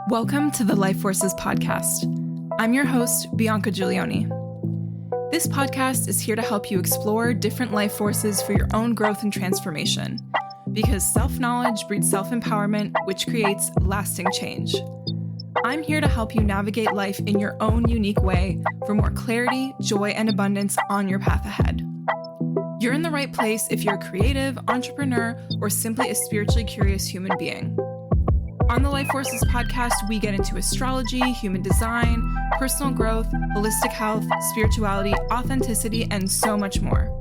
Welcome to the Life Forces podcast. I'm your host, Bianca Giulioni. This podcast is here to help you explore different life forces for your own growth and transformation, because self-knowledge breeds self-empowerment, which creates lasting change. I'm here to help you navigate life in your own unique way for more clarity, joy, and abundance on your path ahead. You're in the right place if you're a creative, entrepreneur, or simply a spiritually curious human being. On the Life Forces podcast, we get into astrology, human design, personal growth, holistic health, spirituality, authenticity, and so much more.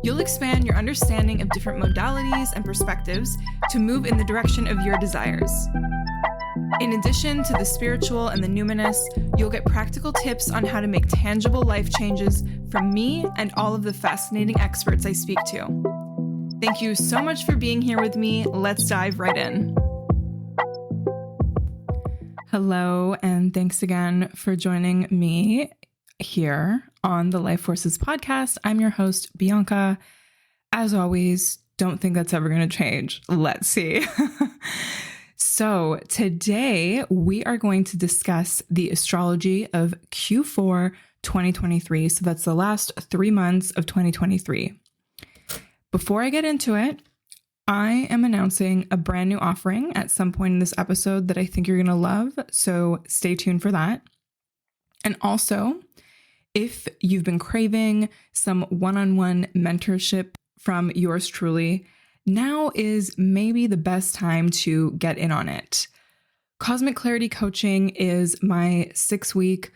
You'll expand your understanding of different modalities and perspectives to move in the direction of your desires. In addition to the spiritual and the numinous, you'll get practical tips on how to make tangible life changes from me and all of the fascinating experts I speak to. Thank you so much for being here with me. Let's dive right in. Hello, and thanks again for joining me here on the Life Forces podcast. I'm your host, Bianca. As always, don't think that's ever going to change. Let's see. So today we are going to discuss the astrology of Q4 2023. So that's the last 3 months of 2023. Before I get into it, I am announcing a brand new offering at some point in this episode that I think you're going to love, so stay tuned for that. And also, if you've been craving some one-on-one mentorship from yours truly, now is maybe the best time to get in on it. Cosmic Clarity Coaching is my 6-week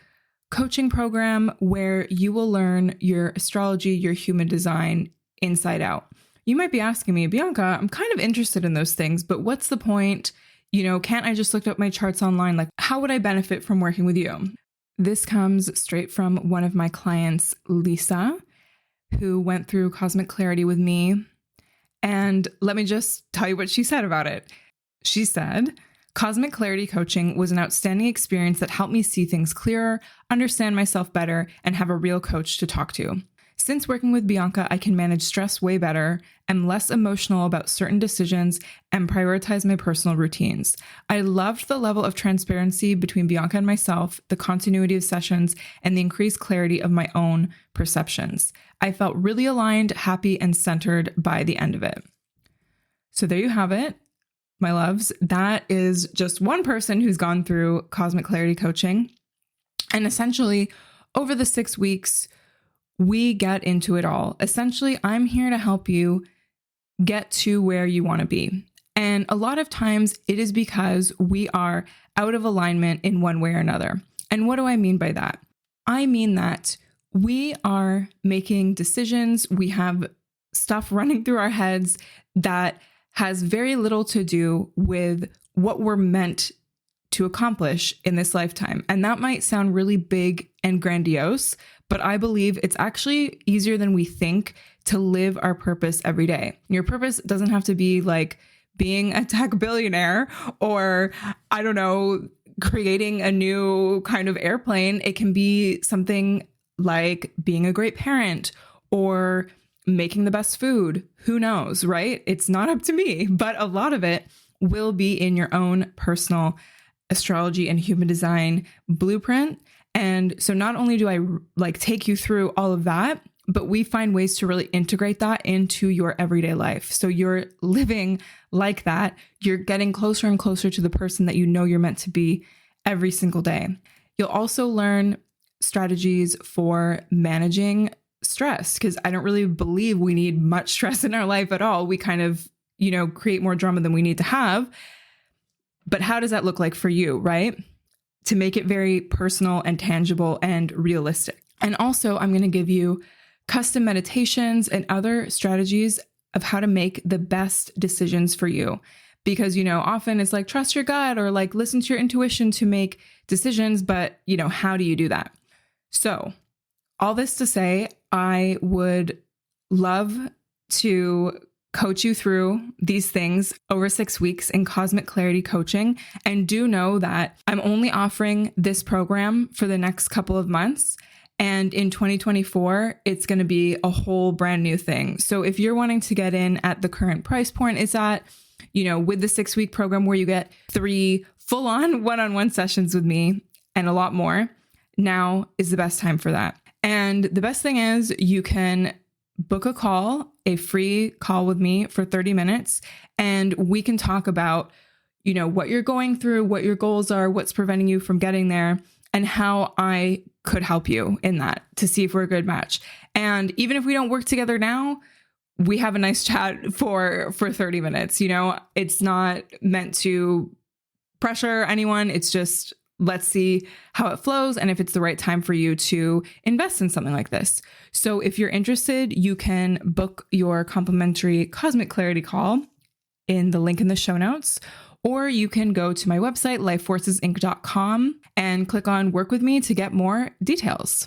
coaching program where you will learn your astrology, your human design inside out. You might be asking me, Bianca, I'm kind of interested in those things, but what's the point? Can't I just look up my charts online? Like, how would I benefit from working with you? This comes straight from one of my clients, Lisa, who went through Cosmic Clarity with me. And let me just tell you what she said about it. She said, Cosmic Clarity Coaching was an outstanding experience that helped me see things clearer, understand myself better, and have a real coach to talk to. Since working with Bianca, I can manage stress way better, am less emotional about certain decisions, and prioritize my personal routines. I loved the level of transparency between Bianca and myself, the continuity of sessions, and the increased clarity of my own perceptions. I felt really aligned, happy, and centered by the end of it. So there you have it, my loves. That is just one person who's gone through Cosmic Clarity Coaching. And essentially, over the 6 weeks, we get into it all. Essentially, I'm here to help you get to where you want to be. And a lot of times it is because we are out of alignment in one way or another. And what do I mean by that? I mean that we are making decisions. We have stuff running through our heads that has very little to do with what we're meant to accomplish in this lifetime. And that might sound really big and grandiose, but I believe it's actually easier than we think to live our purpose every day. Your purpose doesn't have to be like being a tech billionaire or, I don't know, creating a new kind of airplane. It can be something like being a great parent or making the best food. Who knows, right? It's not up to me, but a lot of it will be in your own personal astrology and human design blueprint. And so not only do I take you through all of that, but we find ways to really integrate that into your everyday life. So you're living like that. You're getting closer and closer to the person that you know you're meant to be every single day. You'll also learn strategies for managing stress, because I don't really believe we need much stress in our life at all. We kind of, create more drama than we need to have. But how does that look like for you, right? To make it very personal and tangible and realistic. And also, I'm going to give you custom meditations and other strategies of how to make the best decisions for you. Because, often it's like, trust your gut or like listen to your intuition to make decisions. But, how do you do that? So all this to say, I would love to coach you through these things over 6 weeks in Cosmic Clarity Coaching. And do know that I'm only offering this program for the next couple of months. And in 2024, it's going to be a whole brand new thing. So if you're wanting to get in at the current price point it's at, with the 6-week program where you get 3 full-on one-on-one sessions with me and a lot more, now is the best time for that. And the best thing is you can book a call, a free call with me for 30 minutes, and we can talk about, what you're going through, what your goals are, what's preventing you from getting there, and how I could help you in that to see if we're a good match. And even if we don't work together now, we have a nice chat for 30 minutes. It's not meant to pressure anyone. It's just, let's see how it flows and if it's the right time for you to invest in something like this. So if you're interested, you can book your complimentary Cosmic Clarity call in the link in the show notes, or you can go to my website, lifeforcesinc.com, and click on Work With Me to get more details.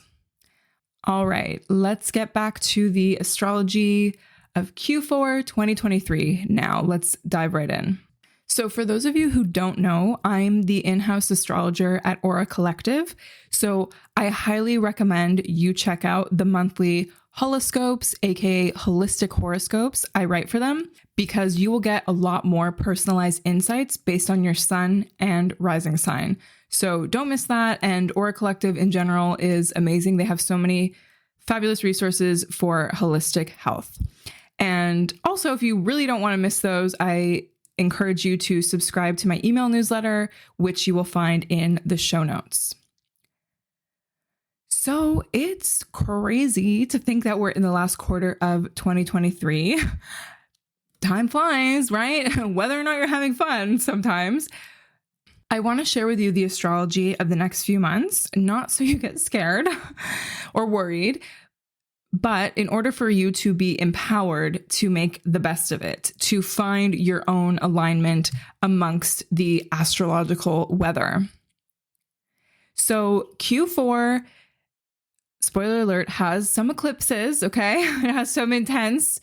All right, let's get back to the astrology of Q4 2023 now. Let's dive right in. So for those of you who don't know, I'm the in-house astrologer at Aura Collective. So I highly recommend you check out the monthly horoscopes, aka holistic horoscopes I write for them, because you will get a lot more personalized insights based on your sun and rising sign. So don't miss that. And Aura Collective in general is amazing. They have so many fabulous resources for holistic health. And also, if you really don't want to miss those, I encourage you to subscribe to my email newsletter, which you will find in the show notes. So it's crazy to think that we're in the last quarter of 2023. Time flies, right? Whether or not you're having fun sometimes. I want to share with you the astrology of the next few months, not so you get scared or worried, but in order for you to be empowered to make the best of it, to find your own alignment amongst the astrological weather. So Q4, spoiler alert, has some eclipses, okay? It has some intense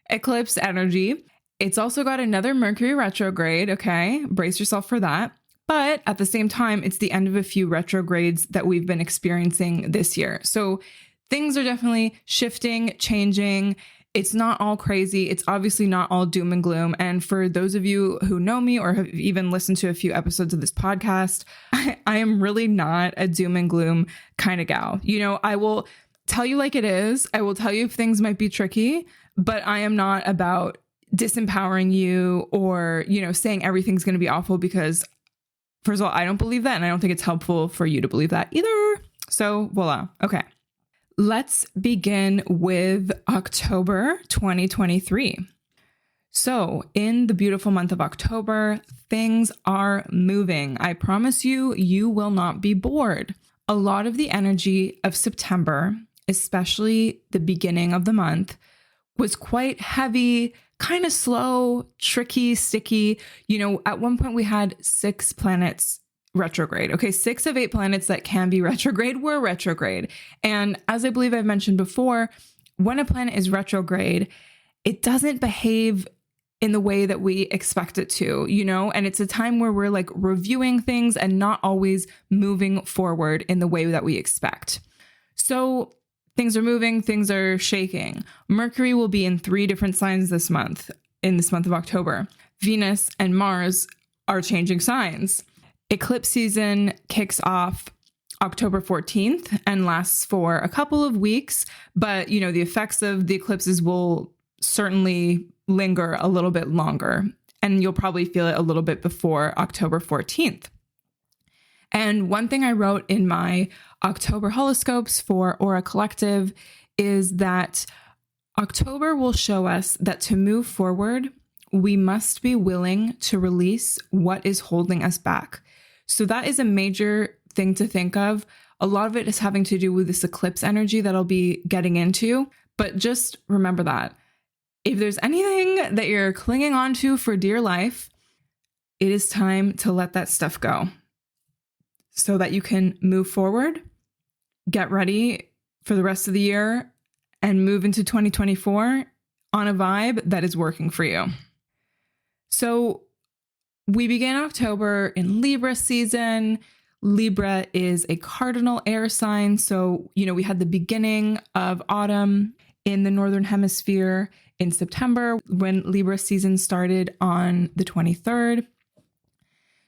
eclipse energy. It's also got another Mercury retrograde, okay? Brace yourself for that. But at the same time, it's the end of a few retrogrades that we've been experiencing this year. So things are definitely shifting, changing. It's not all crazy. It's obviously not all doom and gloom. And for those of you who know me or have even listened to a few episodes of this podcast, I am really not a doom and gloom kind of gal. I will tell you like it is. I will tell you if things might be tricky, but I am not about disempowering you or, saying everything's going to be awful, because first of all, I don't believe that. And I don't think it's helpful for you to believe that either. So voila. Okay. Let's begin with October 2023. So in the beautiful month of October, things are moving. I promise you, you will not be bored. A lot of the energy of September, especially the beginning of the month, was quite heavy, kind of slow, tricky, sticky. At one point we had 6 planets retrograde. Okay, 6 of 8 planets that can be retrograde were retrograde. And as I believe I've mentioned before, when a planet is retrograde, it doesn't behave in the way that we expect it to, and it's a time where we're like reviewing things and not always moving forward in the way that we expect. So things are moving, things are shaking. Mercury will be in 3 different signs this month, in this month of October. Venus and Mars are changing signs. Eclipse season kicks off October 14th and lasts for a couple of weeks, but the effects of the eclipses will certainly linger a little bit longer, and you'll probably feel it a little bit before October 14th. And one thing I wrote in my October horoscopes for Aura Collective is that October will show us that to move forward, we must be willing to release what is holding us back. So that is a major thing to think of. A lot of it is having to do with this eclipse energy that I'll be getting into, but just remember that if there's anything that you're clinging on to for dear life, it is time to let that stuff go so that you can move forward, get ready for the rest of the year, and move into 2024 on a vibe that is working for you. So we begin October in Libra season. Libra is a cardinal air sign. So, we had the beginning of autumn in the Northern Hemisphere in September when Libra season started on the 23rd.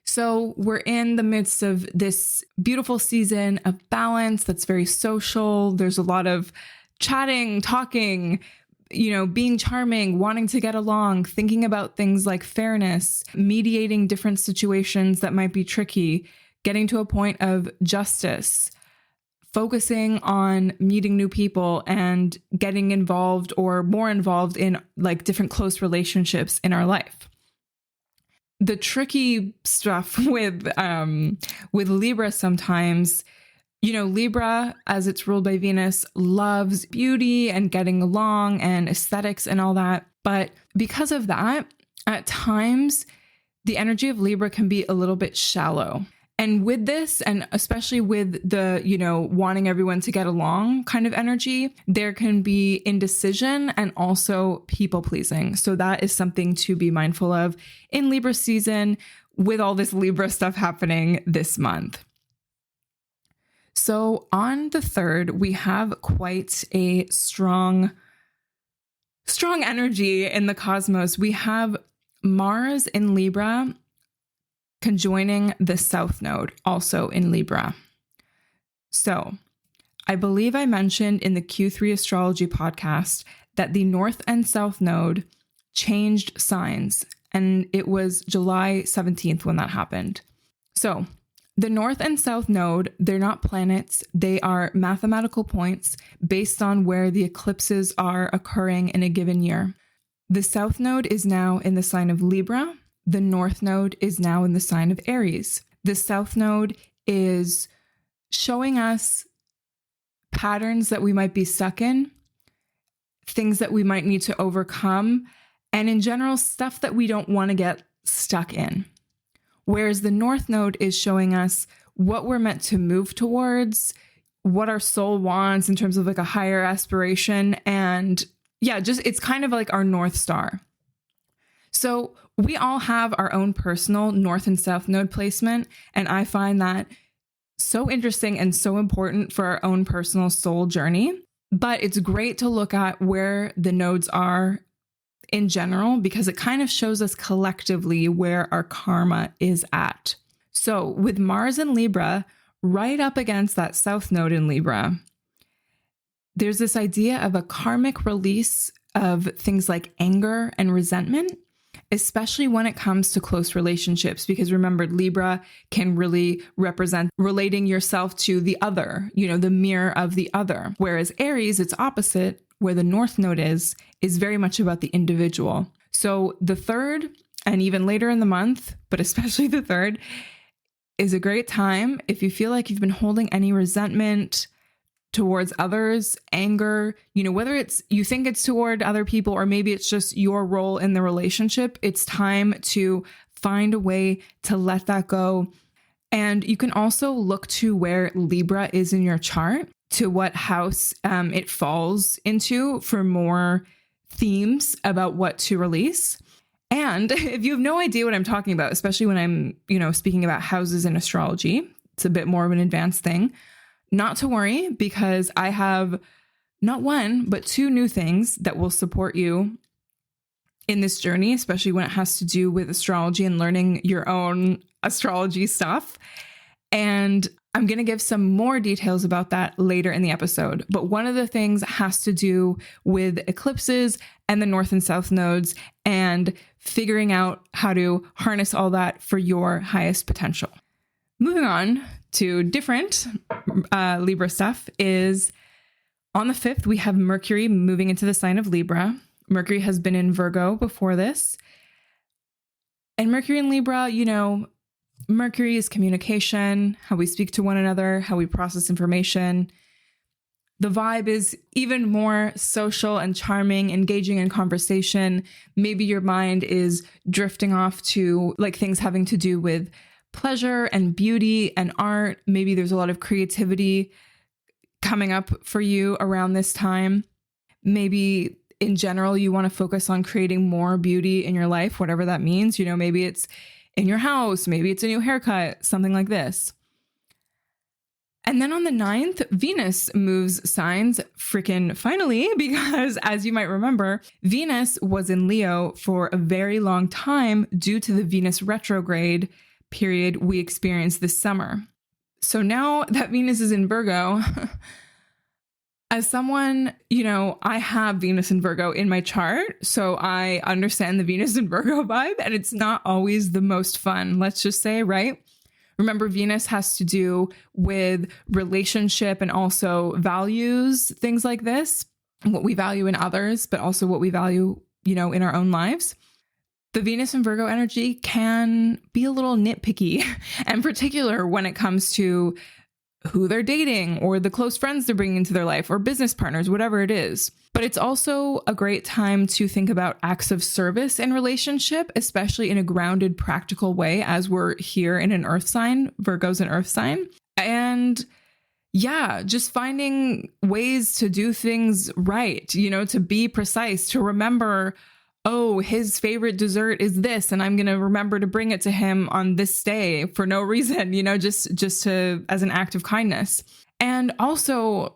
So we're in the midst of this beautiful season of balance that's very social. There's a lot of chatting, talking, being charming, wanting to get along, thinking about things like fairness, mediating different situations that might be tricky, getting to a point of justice, focusing on meeting new people and getting involved or more involved in like different close relationships in our life. The tricky stuff with Libra sometimes, Libra, as it's ruled by Venus, loves beauty and getting along and aesthetics and all that. But because of that, at times, the energy of Libra can be a little bit shallow. And with this, and especially with the, wanting everyone to get along kind of energy, there can be indecision and also people pleasing. So that is something to be mindful of in Libra season with all this Libra stuff happening this month. So on the 3rd, we have quite a strong energy in the cosmos. We have Mars in Libra conjoining the South Node, also in Libra. So I believe I mentioned in the Q3 Astrology podcast that the North and South Node changed signs, and it was July 17th when that happened. So the North and South Node, they're not planets, they are mathematical points based on where the eclipses are occurring in a given year. The South Node is now in the sign of Libra. The North Node is now in the sign of Aries. The South Node is showing us patterns that we might be stuck in, things that we might need to overcome, and in general, stuff that we don't want to get stuck in. Whereas the North Node is showing us what we're meant to move towards, what our soul wants in terms of like a higher aspiration. And it's kind of like our North Star. So we all have our own personal North and South Node placement, and I find that so interesting and so important for our own personal soul journey. But it's great to look at where the nodes are in general, because it kind of shows us collectively where our karma is at. So with Mars in Libra, right up against that South Node in Libra, there's this idea of a karmic release of things like anger and resentment, especially when it comes to close relationships, because remember, Libra can really represent relating yourself to the other, the mirror of the other. Whereas Aries, it's opposite, where the North Node is very much about the individual. So the 3rd, and even later in the month, but especially the 3rd, is a great time if you feel like you've been holding any resentment towards others, anger, whether it's you think it's toward other people or maybe it's just your role in the relationship, it's time to find a way to let that go. And you can also look to where Libra is in your chart, to what house it falls into for more themes about what to release. And if you have no idea what I'm talking about, especially when I'm, speaking about houses in astrology, it's a bit more of an advanced thing. Not to worry, because I have not one, but 2 new things that will support you in this journey, especially when it has to do with astrology and learning your own astrology stuff. And I'm going to give some more details about that later in the episode. But one of the things has to do with eclipses and the North and South nodes and figuring out how to harness all that for your highest potential. Moving on to different Libra stuff is on the 5th, we have Mercury moving into the sign of Libra. Mercury has been in Virgo before this. And Mercury in Libra, Mercury is communication, how we speak to one another, how we process information. The vibe is even more social and charming, engaging in conversation. Maybe your mind is drifting off to like things having to do with pleasure and beauty and art. Maybe there's a lot of creativity coming up for you around this time. Maybe in general, you want to focus on creating more beauty in your life, whatever that means. Maybe it's in your house, maybe it's a new haircut, something like this. And then on the 9th, Venus moves signs freaking finally, because as you might remember, Venus was in Leo for a very long time due to the Venus retrograde period we experienced this summer. So now that Venus is in Virgo, as someone, I have Venus in Virgo in my chart, so I understand the Venus in Virgo vibe, and it's not always the most fun, let's just say, right? Remember, Venus has to do with relationship and also values, things like this, what we value in others, but also what we value, in our own lives. The Venus and Virgo energy can be a little nitpicky, and particular when it comes to who they're dating or the close friends they're bringing into their life or business partners, whatever it is. But it's also a great time to think about acts of service in relationship, especially in a grounded, practical way, as we're here in an earth sign. Virgo's an earth sign. And yeah, just finding ways to do things right, to be precise, to remember, oh, his favorite dessert is this, and I'm going to remember to bring it to him on this day for no reason, just to, as an act of kindness. And also,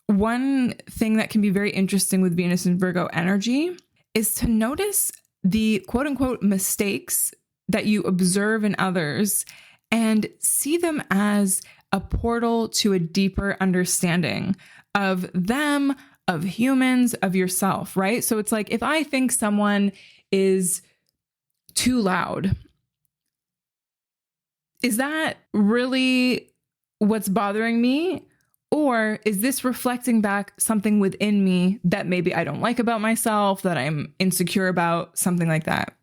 one thing that can be very interesting with Venus and Virgo energy is to notice the quote unquote mistakes that you observe in others and see them as a portal to a deeper understanding of them, of humans, of yourself, right? So it's like, if I think someone is too loud, is that really what's bothering me? Or is this reflecting back something within me that maybe I don't like about myself, that I'm insecure about, something like that?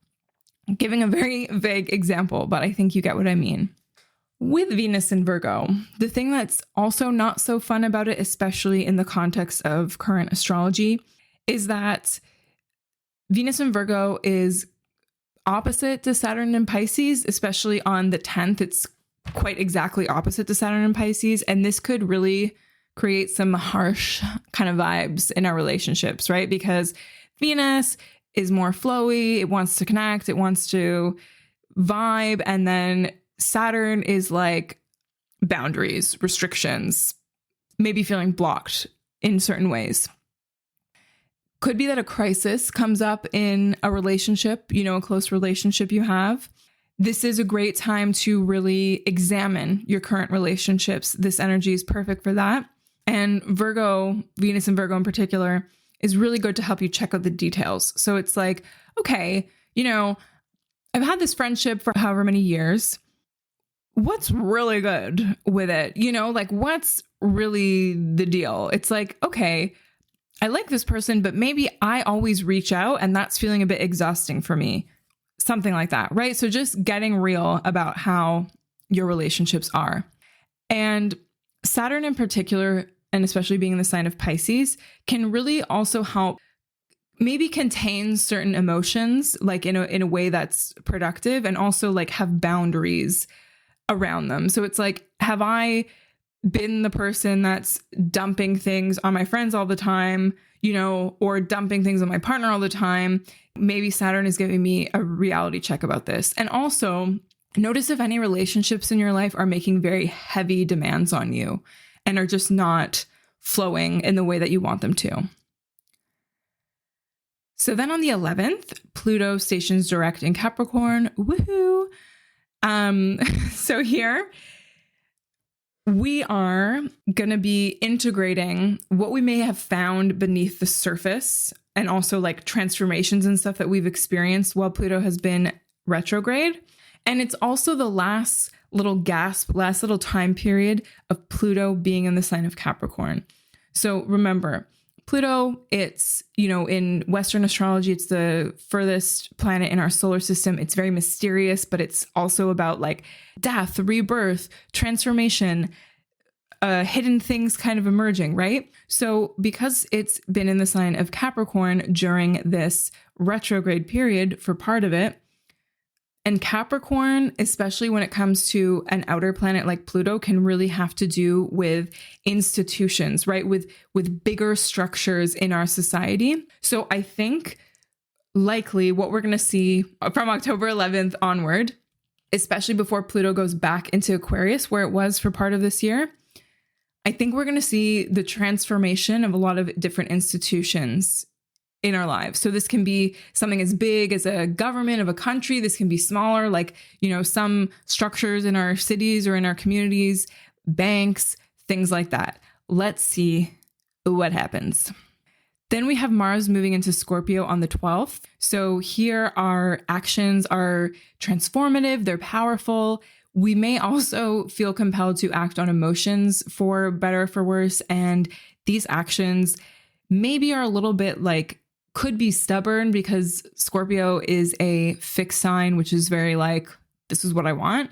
I'm giving a very vague example, but I think you get what I mean. With Venus in Virgo, the thing that's also not so fun about it, especially in the context of current astrology, is that Venus in Virgo is opposite to Saturn in Pisces, especially on the 10th. It's quite exactly opposite to Saturn in Pisces. And this could really create some harsh kind of vibes in our relationships, right? Because Venus is more flowy. It wants to connect. It wants to vibe. And then Saturn is like boundaries, restrictions, maybe feeling blocked in certain ways. Could be that a crisis comes up in a relationship, a close relationship you have. This is a great time to really examine your current relationships. This energy is perfect for that. And Virgo, Venus and Virgo in particular, is really good to help you check out the details. So it's like, okay, I've had this friendship for however many years. What's really good with it? What's really the deal? It's like, okay, I like this person, but maybe I always reach out and that's feeling a bit exhausting for me. Something like that, right? So just getting real about how your relationships are. And Saturn in particular, and especially being in the sign of Pisces, can really also help maybe contain certain emotions, like in a way that's productive, and also like have boundaries around them. So it's like, have I been the person that's dumping things on my friends all the time, or dumping things on my partner all the time? Maybe Saturn is giving me a reality check about this. And also notice if any relationships in your life are making very heavy demands on you and are just not flowing in the way that you want them to. So then on the 11th, Pluto stations direct in Capricorn. Woohoo! So here we are going to be integrating what we may have found beneath the surface and also like transformations and stuff that we've experienced while Pluto has been retrograde. And it's also the last little gasp, last little time period of Pluto being in the sign of Capricorn. So remember, Pluto, it's, in Western astrology, it's the furthest planet in our solar system. It's very mysterious, but it's also about like death, rebirth, transformation, hidden things kind of emerging, right? So because it's been in the sign of Capricorn during this retrograde period for part of it, and Capricorn, especially when it comes to an outer planet like Pluto, can really have to do with institutions, right? With bigger structures in our society. So I think likely what we're going to see from October 11th onward, especially before Pluto goes back into Aquarius, where it was for part of this year, I think we're going to see the transformation of a lot of different institutions in our lives. So this can be something as big as a government of a country. This can be smaller, like, some structures in our cities or in our communities, banks, things like that. Let's see what happens. Then we have Mars moving into Scorpio on the 12th. So here our actions are transformative, they're powerful. We may also feel compelled to act on emotions for better or for worse. And these actions maybe are a little bit could be stubborn because Scorpio is a fixed sign, which is very this is what I want.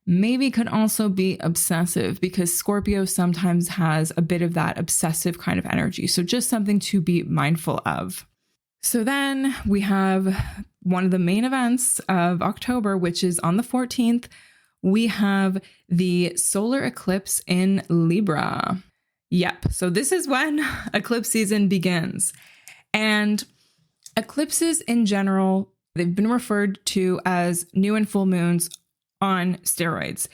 Maybe could also be obsessive because Scorpio sometimes has a bit of that obsessive kind of energy. So just something to be mindful of. So then we have one of the main events of October, which is on the 14th. We have the solar eclipse in Libra. Yep. So this is when eclipse season begins. And eclipses in general, they've been referred to as new and full moons on steroids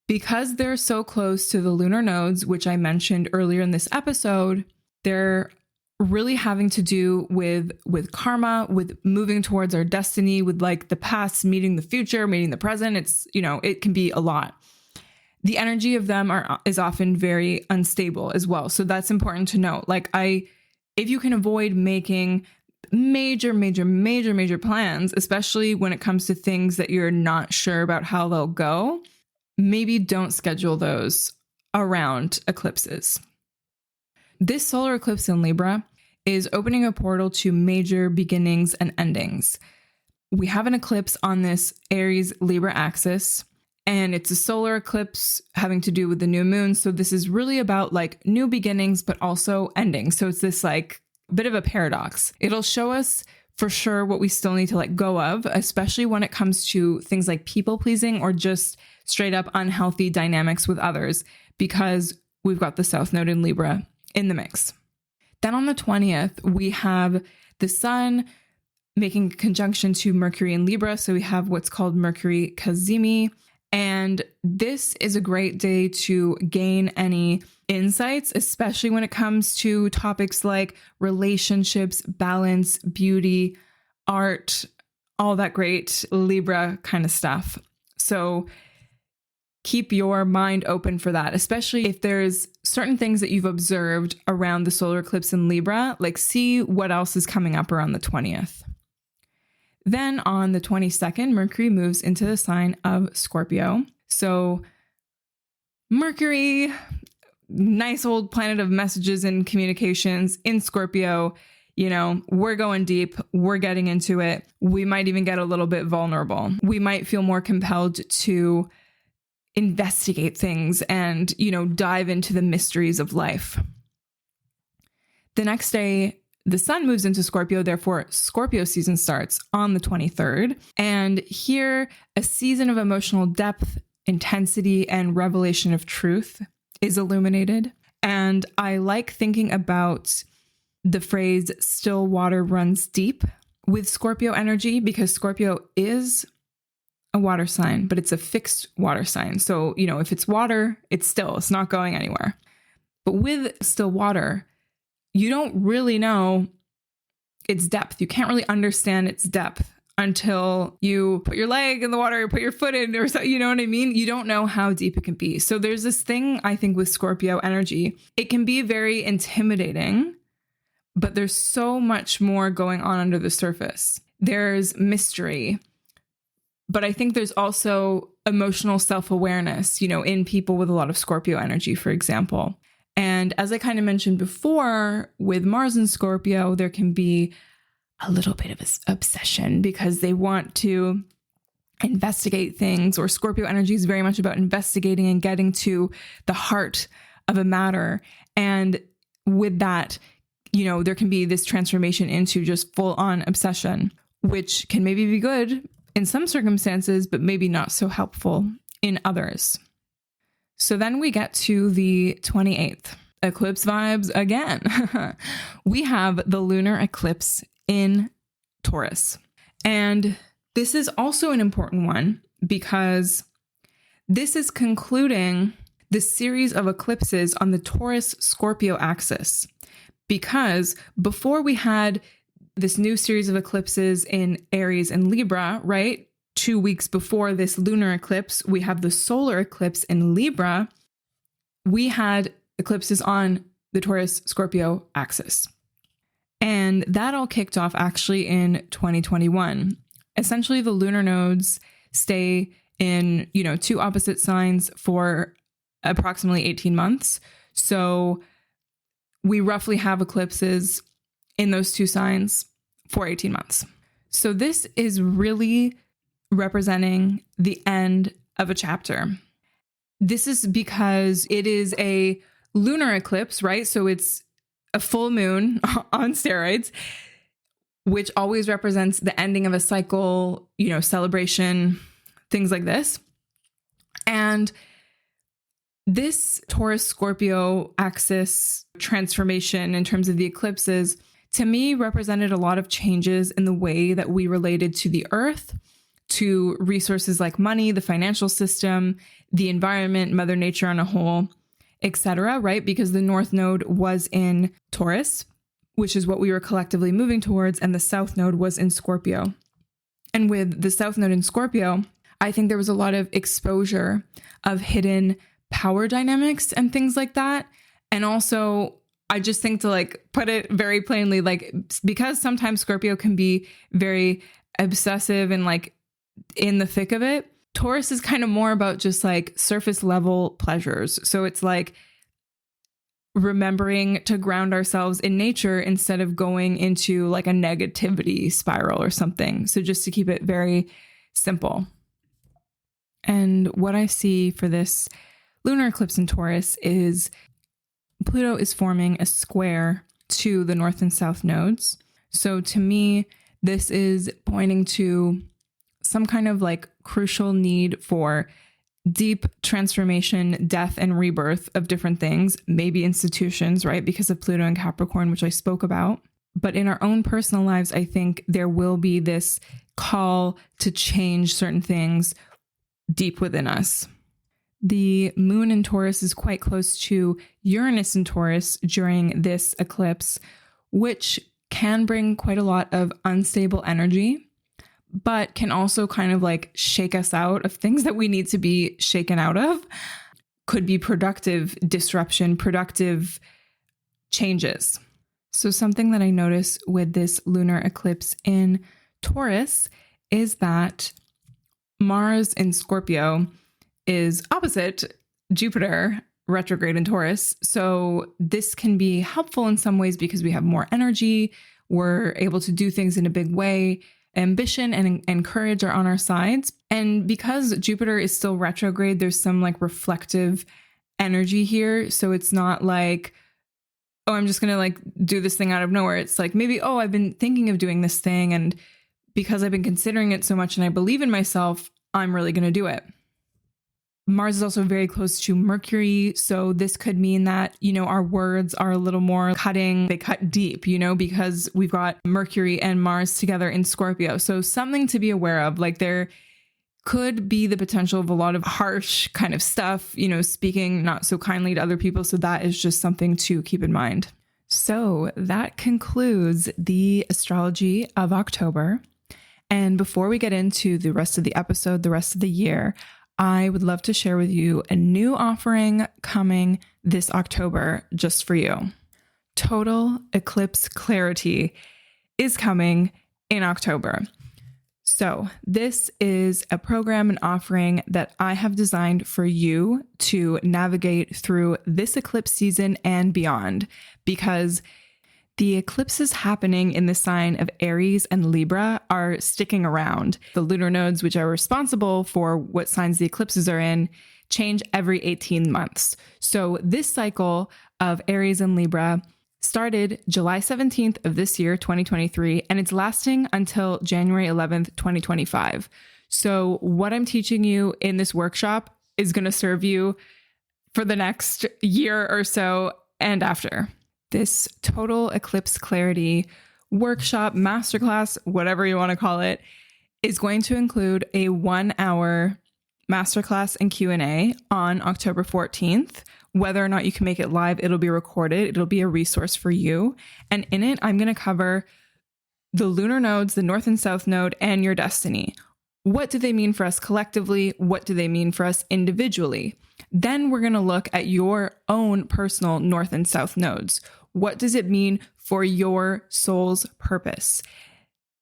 because they're so close to the lunar nodes, which I mentioned earlier in this episode. They're really having to do with karma, with moving towards our destiny, with the past meeting the future, meeting the present. It's, it can be a lot. The energy of them is often very unstable as well. So that's important to note. If you can avoid making major plans, especially when it comes to things that you're not sure about how they'll go, maybe don't schedule those around eclipses. This solar eclipse in Libra is opening a portal to major beginnings and endings. We have an eclipse on this Aries Libra axis, and it's a solar eclipse having to do with the new moon. So this is really about new beginnings, but also endings. So it's this bit of a paradox. It'll show us for sure what we still need to let go of, especially when it comes to things like people pleasing or just straight up unhealthy dynamics with others, because we've got the South Node in Libra in the mix. Then on the 20th, we have the Sun making conjunction to Mercury in Libra. So we have what's called Mercury Cazimi. And this is a great day to gain any insights, especially when it comes to topics like relationships, balance, beauty, art, all that great Libra kind of stuff. So keep your mind open for that, especially if there's certain things that you've observed around the solar eclipse in Libra, see what else is coming up around the 20th. Then on the 22nd, Mercury moves into the sign of Scorpio. So Mercury, nice old planet of messages and communications in Scorpio, we're going deep, we're getting into it. We might even get a little bit vulnerable. We might feel more compelled to investigate things and, dive into the mysteries of life. The next day, the Sun moves into Scorpio, therefore Scorpio season starts on the 23rd. And here, a season of emotional depth, intensity, and revelation of truth is illuminated. And I like thinking about the phrase still water runs deep with Scorpio energy, because Scorpio is a water sign, but it's a fixed water sign. So, if it's water, it's not going anywhere. But with still water, you don't really know its depth. You can't really understand its depth until you put your leg in the water, or put your foot in, or so, you know what I mean? You don't know how deep it can be. So there's this thing, I think, with Scorpio energy. It can be very intimidating, but there's so much more going on under the surface. There's mystery, but I think there's also emotional self-awareness, in people with a lot of Scorpio energy, for example. And as I kind of mentioned before, with Mars and Scorpio, there can be a little bit of an obsession because they want to investigate things, or Scorpio energy is very much about investigating and getting to the heart of a matter. And with that, there can be this transformation into just full on obsession, which can maybe be good in some circumstances, but maybe not so helpful in others. So then we get to the 28th, eclipse vibes again. We have the lunar eclipse in Taurus. And this is also an important one because this is concluding the series of eclipses on the Taurus-Scorpio axis. Because before we had this new series of eclipses in Aries and Libra, right? 2 weeks before this lunar eclipse, we have the solar eclipse in Libra. We had eclipses on the Taurus Scorpio axis. And that all kicked off actually in 2021. Essentially, the lunar nodes stay in, two opposite signs for approximately 18 months. So we roughly have eclipses in those two signs for 18 months. So this is really representing the end of a chapter. This is because it is a lunar eclipse, right? So it's a full moon on steroids, which always represents the ending of a cycle, celebration, things like this. And this Taurus Scorpio axis transformation in terms of the eclipses, to me, represented a lot of changes in the way that we related to the earth, to resources like money, the financial system, the environment, Mother Nature on a whole, etc., right? Because the North Node was in Taurus, which is what we were collectively moving towards, and the South Node was in Scorpio. And with the South Node in Scorpio, I think there was a lot of exposure of hidden power dynamics and things like that. And also, I just think to put it very plainly, because sometimes Scorpio can be very obsessive and in the thick of it, Taurus is kind of more about just surface level pleasures. So it's remembering to ground ourselves in nature instead of going into a negativity spiral or something. So just to keep it very simple. And what I see for this lunar eclipse in Taurus is Pluto is forming a square to the North and South nodes. So to me, this is pointing to some kind of crucial need for deep transformation, death, and rebirth of different things, maybe institutions, right? Because of Pluto and Capricorn, which I spoke about. But in our own personal lives, I think there will be this call to change certain things deep within us. The moon in Taurus is quite close to Uranus in Taurus during this eclipse, which can bring quite a lot of unstable energy, but can also kind of shake us out of things that we need to be shaken out of. Could be productive disruption, productive changes. So something that I notice with this lunar eclipse in Taurus is that Mars in Scorpio is opposite Jupiter retrograde in Taurus. So this can be helpful in some ways because we have more energy. We're able to do things in a big way. Ambition and courage are on our sides. And because Jupiter is still retrograde, there's some reflective energy here. So it's not I'm just going to do this thing out of nowhere. It's maybe, I've been thinking of doing this thing. And because I've been considering it so much and I believe in myself, I'm really going to do it. Mars is also very close to Mercury. So this could mean that, our words are a little more cutting. They cut deep, because we've got Mercury and Mars together in Scorpio. So something to be aware of, there could be the potential of a lot of harsh kind of stuff, speaking not so kindly to other people. So that is just something to keep in mind. So that concludes the astrology of October. And before we get into the rest of the episode, the rest of the year, I would love to share with you a new offering coming this October just for you. Total Eclipse Clarity is coming in October. So this is a program and offering that I have designed for you to navigate through this eclipse season and beyond, because the eclipses happening in the sign of Aries and Libra are sticking around. The lunar nodes, which are responsible for what signs the eclipses are in, change every 18 months. So this cycle of Aries and Libra started July 17th of this year, 2023, and it's lasting until January 11th, 2025. So what I'm teaching you in this workshop is going to serve you for the next year or so and after. This Total Eclipse Clarity workshop, masterclass, whatever you want to call it, is going to include a 1-hour masterclass and Q&A on October 14th. Whether or not you can make it live, it'll be recorded. It'll be a resource for you. And in it, I'm going to cover the lunar nodes, the north and south node, and your destiny. What do they mean for us collectively? What do they mean for us individually? Then we're going to look at your own personal north and south nodes. What does it mean for your soul's purpose?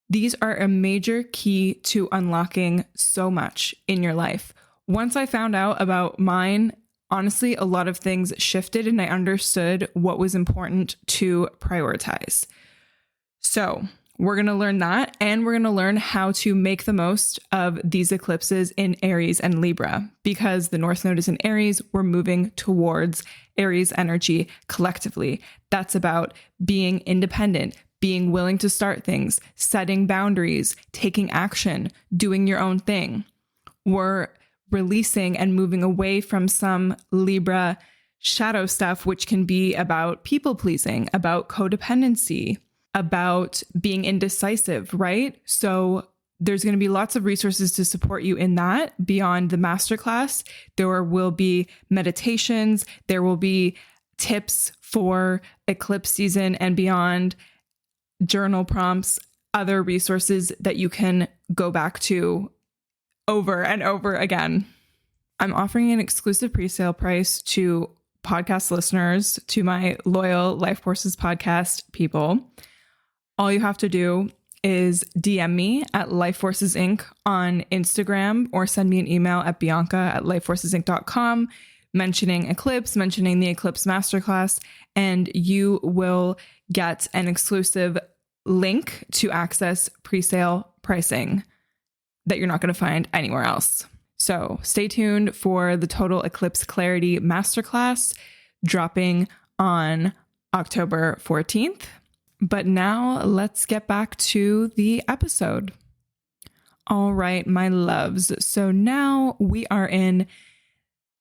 These are a major key to unlocking so much in your life. Once I found out about mine, honestly, a lot of things shifted and I understood what was important to prioritize. So we're going to learn that, and we're going to learn how to make the most of these eclipses in Aries and Libra. Because the North Node is in Aries, we're moving towards Aries energy collectively. That's about being independent, being willing to start things, setting boundaries, taking action, doing your own thing. We're releasing and moving away from some Libra shadow stuff, which can be about people pleasing, about codependency, about being indecisive, right? So there's going to be lots of resources to support you in that beyond the masterclass. There will be meditations. There will be tips for eclipse season and beyond, journal prompts, other resources that you can go back to over and over again. I'm offering an exclusive pre-sale price to podcast listeners, to my loyal Life Forces podcast people. All you have to do is DM me at Life Forces Inc. on Instagram, or send me an email at bianca@lifeforcesinc.com mentioning Eclipse, mentioning the Eclipse Masterclass, and you will get an exclusive link to access pre-sale pricing that you're not going to find anywhere else. So stay tuned for the Total Eclipse Clarity Masterclass dropping on October 14th. But now let's get back to the episode. All right, my loves. So now we are in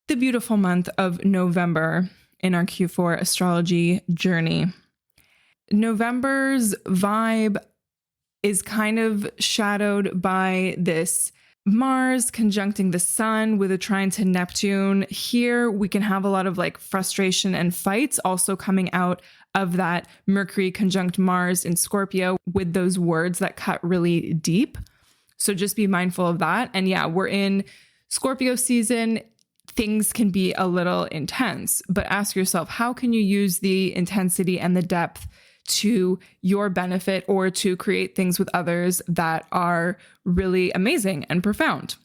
the beautiful month of November in our Q4 astrology journey. November's vibe is kind of shadowed by this Mars conjuncting the sun with a trine to Neptune. Here we can have a lot of like frustration and fights also coming out of that Mercury conjunct Mars in Scorpio with those words that cut really deep. So just be mindful of that. And yeah, we're in Scorpio season. Things can be a little intense, but ask yourself, how can you use the intensity and the depth to your benefit or to create things with others that are really amazing and profound?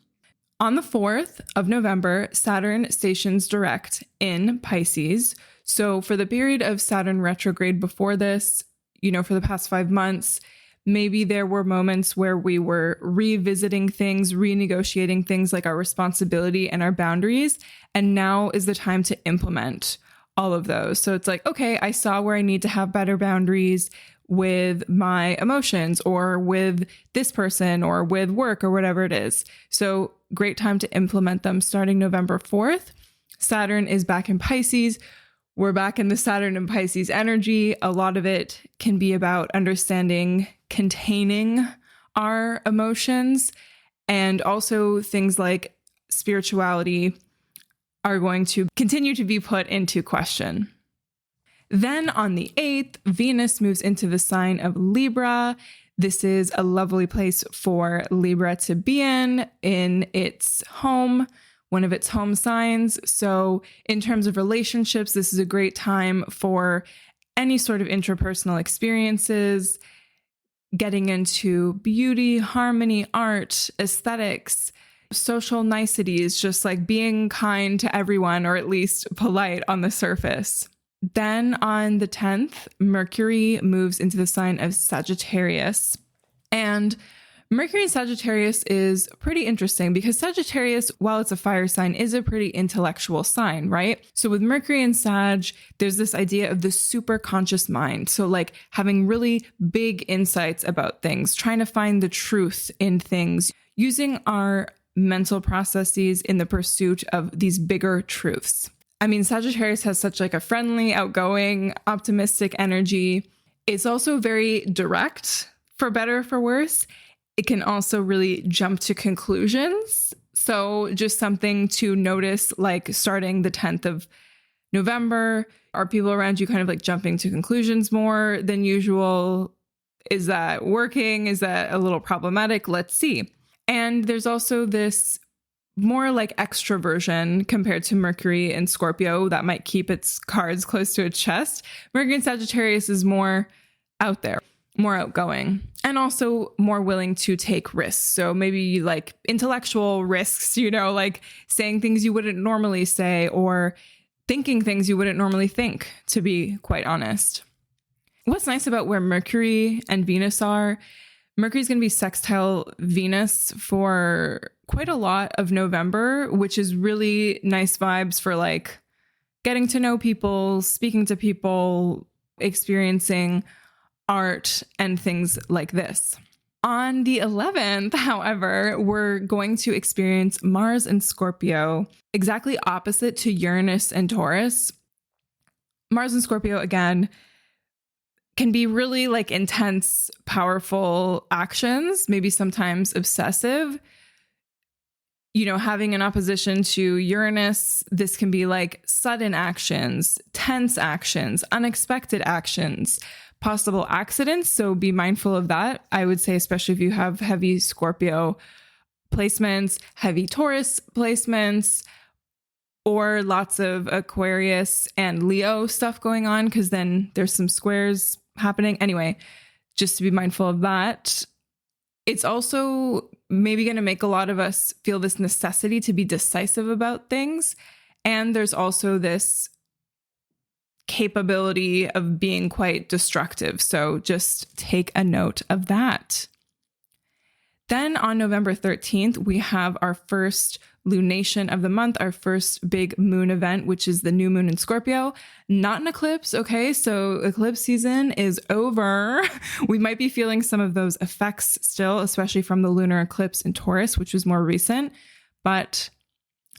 On the 4th of November, Saturn stations direct in Pisces. So for the period of Saturn retrograde before this, for the past 5 months, maybe there were moments where we were revisiting things, renegotiating things like our responsibility and our boundaries. And now is the time to implement all of those. So it's like, okay, I saw where I need to have better boundaries with my emotions or with this person or with work or whatever it is. So great time to implement them starting November 4th. Saturn is back in Pisces. We're back in the Saturn and Pisces energy. A lot of it can be about understanding, containing our emotions, and also things like spirituality are going to continue to be put into question. Then on the 8th, Venus moves into the sign of Libra. This is a lovely place for Libra to be in its home, one of its home signs. So in terms of relationships, this is a great time for any sort of interpersonal experiences, getting into beauty, harmony, art, aesthetics, social niceties, just like being kind to everyone, or at least polite on the surface. Then on the 10th, Mercury moves into the sign of Sagittarius. And Mercury in Sagittarius is pretty interesting because Sagittarius, while it's a fire sign, is a pretty intellectual sign, right? So with Mercury in Sag, there's this idea of the super conscious mind. So like having really big insights about things, trying to find the truth in things, using our mental processes in the pursuit of these bigger truths. I mean, Sagittarius has such like a friendly, outgoing, optimistic energy. It's also very direct, for better or for worse. It can also really jump to conclusions. So just something to notice, like starting the 10th of November, are people around you kind of like jumping to conclusions more than usual? Is that working? Is that a little problematic? Let's see. And there's also this more like extroversion compared to Mercury and Scorpio that might keep its cards close to its chest. Mercury and Sagittarius is more out there, more outgoing, and also more willing to take risks. So maybe like intellectual risks, like saying things you wouldn't normally say or thinking things you wouldn't normally think, to be quite honest. What's nice about where Mercury and Venus are, Mercury's going to be sextile Venus for quite a lot of November, which is really nice vibes for like getting to know people, speaking to people, experiencing art and things like this. On the 11th, however, we're going to experience Mars in Scorpio, exactly opposite to Uranus and Taurus. Mars in Scorpio, again, can be really like intense, powerful actions, maybe sometimes obsessive. Having an opposition to Uranus, this can be like sudden actions, tense actions, unexpected actions, possible accidents. So be mindful of that. I would say, especially if you have heavy Scorpio placements, heavy Taurus placements, or lots of Aquarius and Leo stuff going on, because then there's some squares happening. Anyway, just to be mindful of that. It's also maybe going to make a lot of us feel this necessity to be decisive about things. And there's also this capability of being quite destructive. So just take a note of that. Then on November 13th, we have our first lunation of the month, our first big moon event, which is the new moon in Scorpio. Not an eclipse, okay? So eclipse season is over. We might be feeling some of those effects still, especially from the lunar eclipse in Taurus, which was more recent, but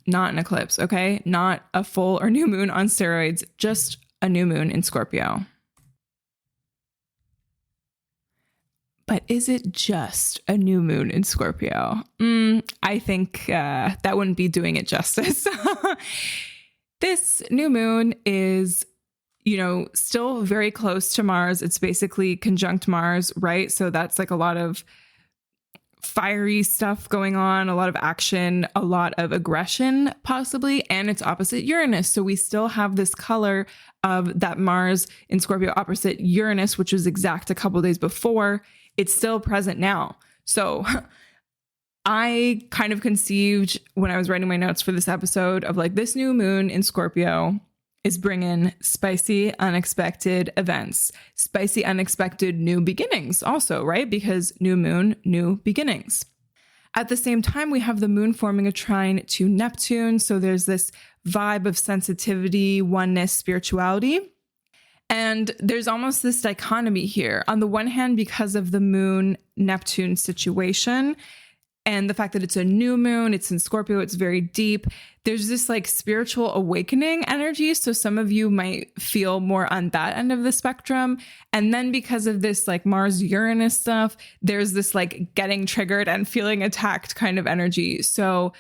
not an eclipse, okay? Not a full or new moon on steroids, just a new moon in Scorpio. But is it just a new moon in Scorpio? I think that wouldn't be doing it justice. This new moon is, still very close to Mars. It's basically conjunct Mars, right? So that's like a lot of fiery stuff going on, a lot of action, a lot of aggression possibly, and it's opposite Uranus. So we still have this color of that Mars in Scorpio opposite Uranus, which was exact a couple of days before. It's still present now. So I kind of conceived when I was writing my notes for this episode of like this new moon in Scorpio is bringing spicy, unexpected events, spicy, unexpected new beginnings also, right? Because new moon, new beginnings. At the same time, we have the moon forming a trine to Neptune. So there's this vibe of sensitivity, oneness, spirituality. And there's almost this dichotomy here. On the one hand, because of the moon-Neptune situation and the fact that it's a new moon, it's in Scorpio, it's very deep, there's this like spiritual awakening energy. So some of you might feel more on that end of the spectrum. And then because of this like Mars-Uranus stuff, there's this like getting triggered and feeling attacked kind of energy. So,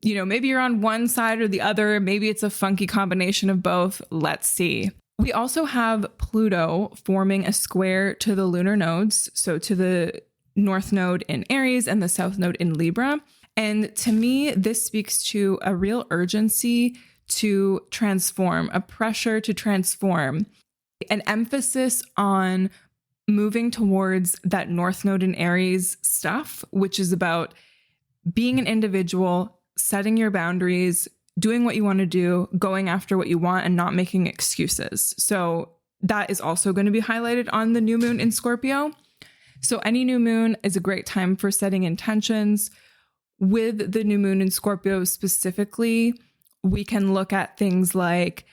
maybe you're on one side or the other. Maybe it's a funky combination of both. Let's see. We also have Pluto forming a square to the lunar nodes, so to the north node in Aries and the south node in Libra. And to me, this speaks to a real urgency to transform, a pressure to transform, an emphasis on moving towards that north node in Aries stuff, which is about being an individual, setting your boundaries, doing what you want to do, going after what you want, and not making excuses. So that is also going to be highlighted on the new moon in Scorpio. So any new moon is a great time for setting intentions. With the new moon in Scorpio specifically, we can look at things like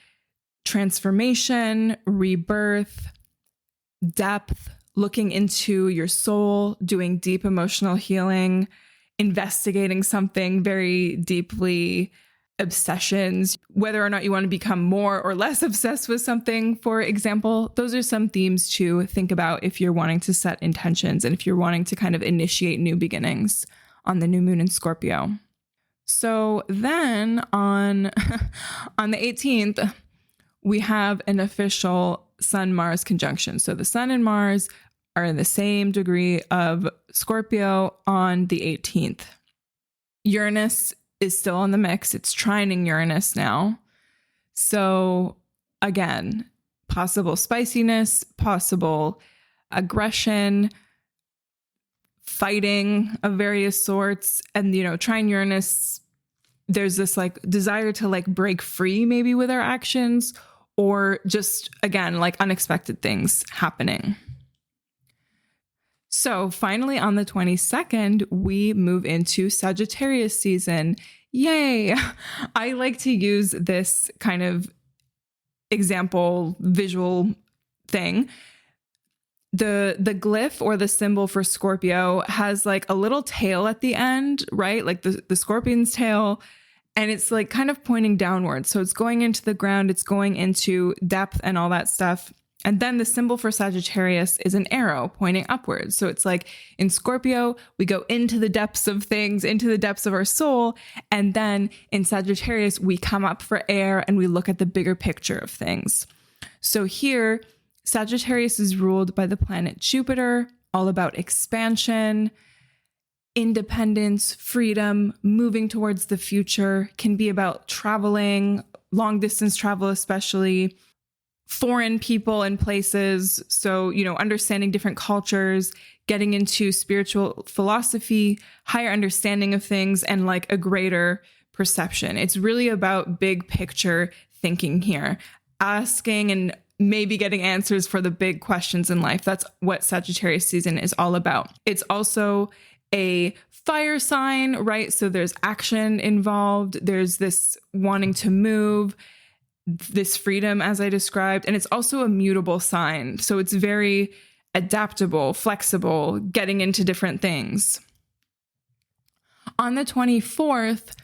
transformation, rebirth, depth, looking into your soul, doing deep emotional healing, investigating something very deeply, obsessions, whether or not you want to become more or less obsessed with something, for example. Those are some themes to think about if you're wanting to set intentions and if you're wanting to kind of initiate new beginnings on the new moon in Scorpio. So then on the 18th, we have an official Sun-Mars conjunction. So the Sun and Mars are in the same degree of Scorpio on the 18th. Uranus is still in the mix. It's trining Uranus now. So again, possible spiciness, possible aggression, fighting of various sorts. And, trine Uranus, there's this like desire to like break free maybe with our actions, or just, again, like unexpected things happening. So finally, on the 22nd, we move into Sagittarius season. Yay! I like to use this kind of example visual thing. The glyph or the symbol for Scorpio has like a little tail at the end, right? Like the scorpion's tail. And it's like kind of pointing downwards. So it's going into the ground, it's going into depth and all that stuff. And then the symbol for Sagittarius is an arrow pointing upwards. So it's like in Scorpio, we go into the depths of things, into the depths of our soul. And then in Sagittarius, we come up for air and we look at the bigger picture of things. So here, Sagittarius is ruled by the planet Jupiter, all about expansion, independence, freedom, moving towards the future, can be about traveling, long distance travel especially, foreign people and places. So, understanding different cultures, getting into spiritual philosophy, higher understanding of things, and like a greater perception. It's really about big picture thinking here, asking and maybe getting answers for the big questions in life. That's what Sagittarius season is all about. It's also a fire sign, right? So there's action involved. There's this wanting to move, this freedom, as I described, and it's also a mutable sign. So it's very adaptable, flexible, getting into different things. On the 24th,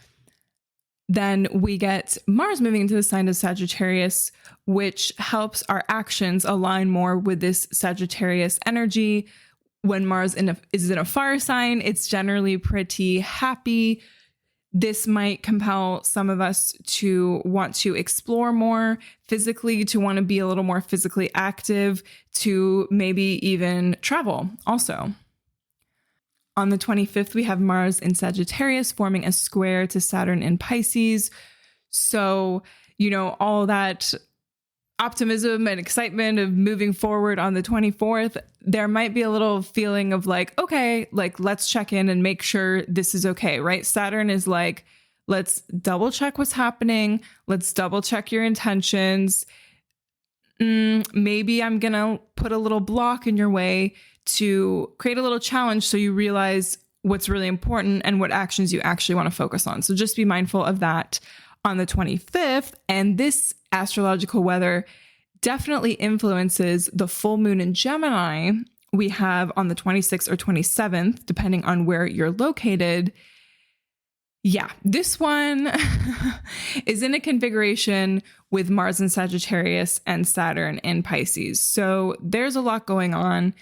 then we get Mars moving into the sign of Sagittarius, which helps our actions align more with this Sagittarius energy. When Mars is in a fire sign, it's generally pretty happy. This might compel some of us to want to explore more physically, to want to be a little more physically active, to maybe even travel also. On the 25th, we have Mars in Sagittarius forming a square to Saturn in Pisces. So, all that optimism and excitement of moving forward on the 24th, there might be a little feeling of like, okay, like let's check in and make sure this is okay, right? Saturn is like, let's double check what's happening. Let's double check your intentions. Maybe I'm going to put a little block in your way to create a little challenge so you realize what's really important and what actions you actually want to focus on. So just be mindful of that on the 25th. And this astrological weather definitely influences the full moon in Gemini we have on the 26th or 27th, depending on where you're located. Yeah, this one is in a configuration with Mars in Sagittarius and Saturn in Pisces. So there's a lot going on.